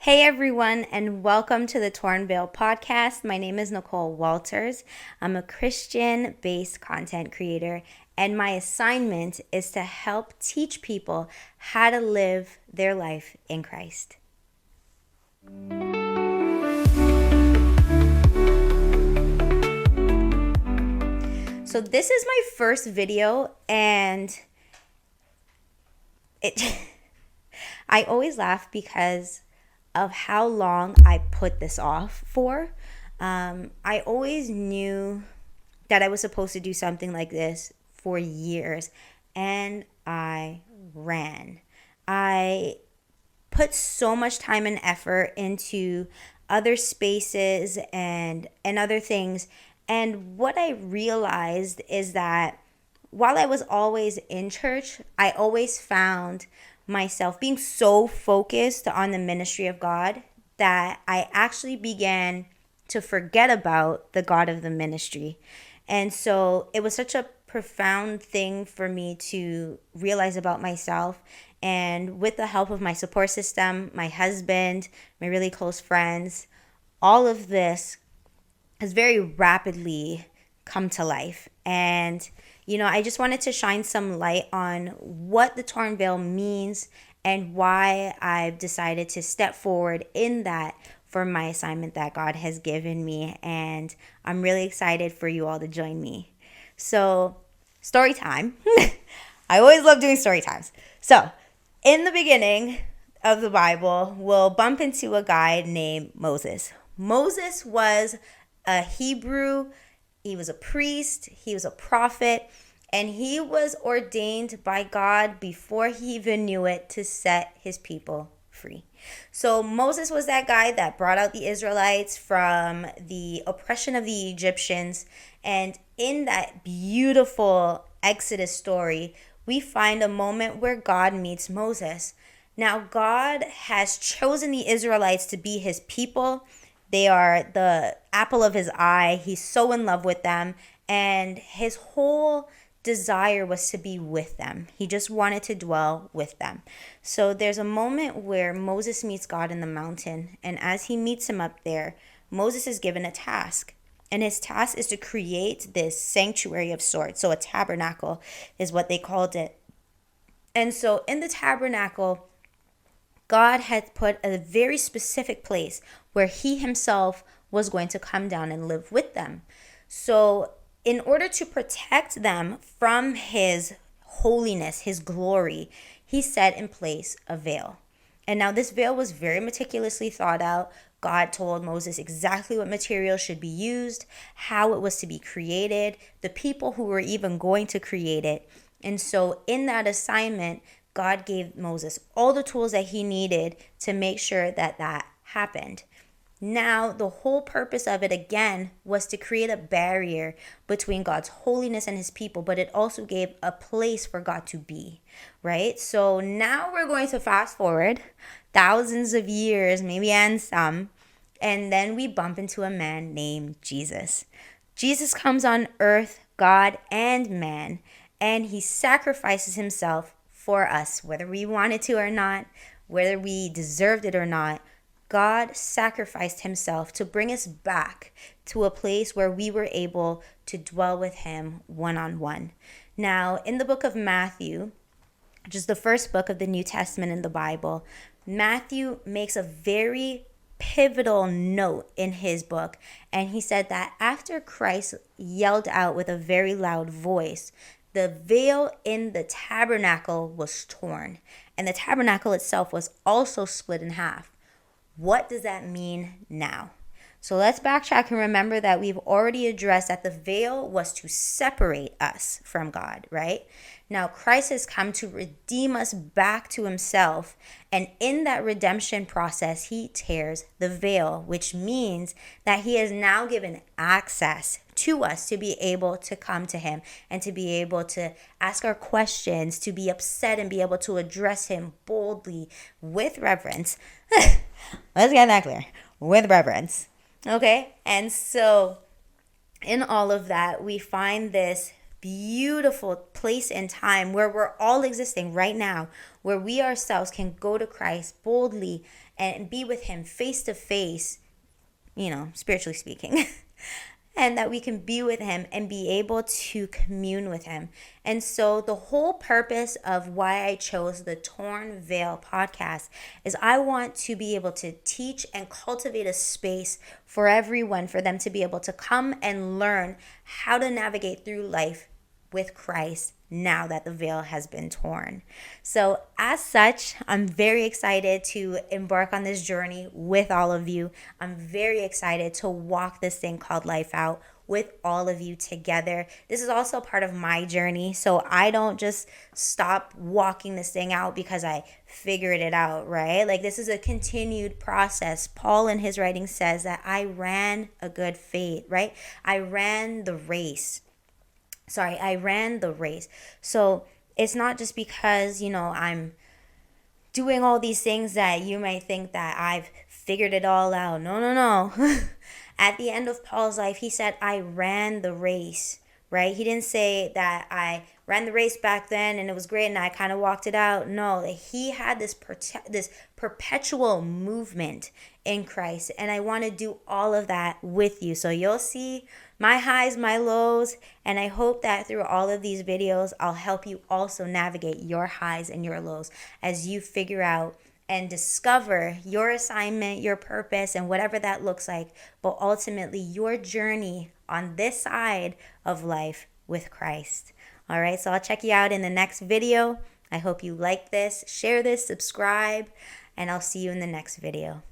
Hey everyone, and welcome to the Torn Veil podcast. My name is Nicole Walters. I'm a Christian based content creator, and my assignment is to help teach people how to live their life in Christ. So, this is my first video, and I always laugh because of how long I put this off for. I always knew that I was supposed to do something like this for years, and I ran. I put so much time and effort into other spaces and other things. And what I realized is that while I was always in church, I always found myself being so focused on the ministry of God that I actually began to forget about the God of the ministry. And so it was such a profound thing for me to realize about myself. And with the help of my support system, my husband, my really close friends, all of this has very rapidly come to life. And, I just wanted to shine some light on what the torn veil means and why I've decided to step forward in that for my assignment that God has given me. And I'm really excited for you all to join me. So, story time. I always love doing story times. So, in the beginning of the Bible, we'll bump into a guy named Moses. Moses was a Hebrew. He was a priest, he was a prophet, and he was ordained by God before he even knew it to set his people free. So Moses was that guy that brought out the Israelites from the oppression of the Egyptians. And in that beautiful Exodus story, we find a moment where God meets Moses. Now, God has chosen the Israelites to be his people. They are the apple of his eye. He's so in love with them. And his whole desire was to be with them. He just wanted to dwell with them. So there's a moment where Moses meets God in the mountain. And as he meets him up there, Moses is given a task. And his task is to create this sanctuary of sorts. So a tabernacle is what they called it. And so in the tabernacle, God had put a very specific place where he himself was going to come down and live with them. So in order to protect them from his holiness, his glory, he set in place a veil. And now this veil was very meticulously thought out. God told Moses exactly what material should be used, how it was to be created, the people who were even going to create it. And so in that assignment, God gave Moses all the tools that he needed to make sure that that happened. Now, the whole purpose of it, again, was to create a barrier between God's holiness and his people, but it also gave a place for God to be, right? So now we're going to fast forward thousands of years, maybe and some, and then we bump into a man named Jesus. Jesus comes on earth, God and man, and he sacrifices himself for us, whether we wanted to or not, whether we deserved it or not. God sacrificed himself to bring us back to a place where we were able to dwell with him one-on-one. Now, in the book of Matthew, which is the first book of the New Testament in the Bible, Matthew makes a very pivotal note in his book. And he said that after Christ yelled out with a very loud voice, the veil in the tabernacle was torn, and the tabernacle itself was also split in half. What does that mean now? So let's backtrack and remember that we've already addressed that the veil was to separate us from God, right? Now, Christ has come to redeem us back to himself. And in that redemption process, he tears the veil, which means that he has now given access to us to be able to come to him and to be able to ask our questions, to be upset and be able to address him boldly with reverence. Let's get that clear. With reverence. Okay? And so in all of that, we find this beautiful place and time where we're all existing right now, where we ourselves can go to Christ boldly and be with him face to face, spiritually speaking. And that we can be with him and be able to commune with him. And so the whole purpose of why I chose the Torn Veil podcast is I want to be able to teach and cultivate a space for everyone, for them to be able to come and learn how to navigate through life with Christ now that the veil has been torn. So as such, I'm very excited to embark on this journey with all of you. I'm very excited to walk this thing called life out with all of you together. This is also part of my journey. So I don't just stop walking this thing out because I figured it out, right? Like, this is a continued process. Paul in his writing says that I ran a good faith, right? I ran the race. So it's not just because, I'm doing all these things that you might think that I've figured it all out. No. At the end of Paul's life, he said, I ran the race, right? He didn't say that I ran the race back then and it was great and I kind of walked it out. No, he had this perpetual movement in Christ. And I want to do all of that with you. So you'll see my highs, my lows, and I hope that through all of these videos, I'll help you also navigate your highs and your lows as you figure out and discover your assignment, your purpose, and whatever that looks like, but ultimately your journey on this side of life with Christ. All right, so I'll check you out in the next video. I hope you like this, share this, subscribe, and I'll see you in the next video.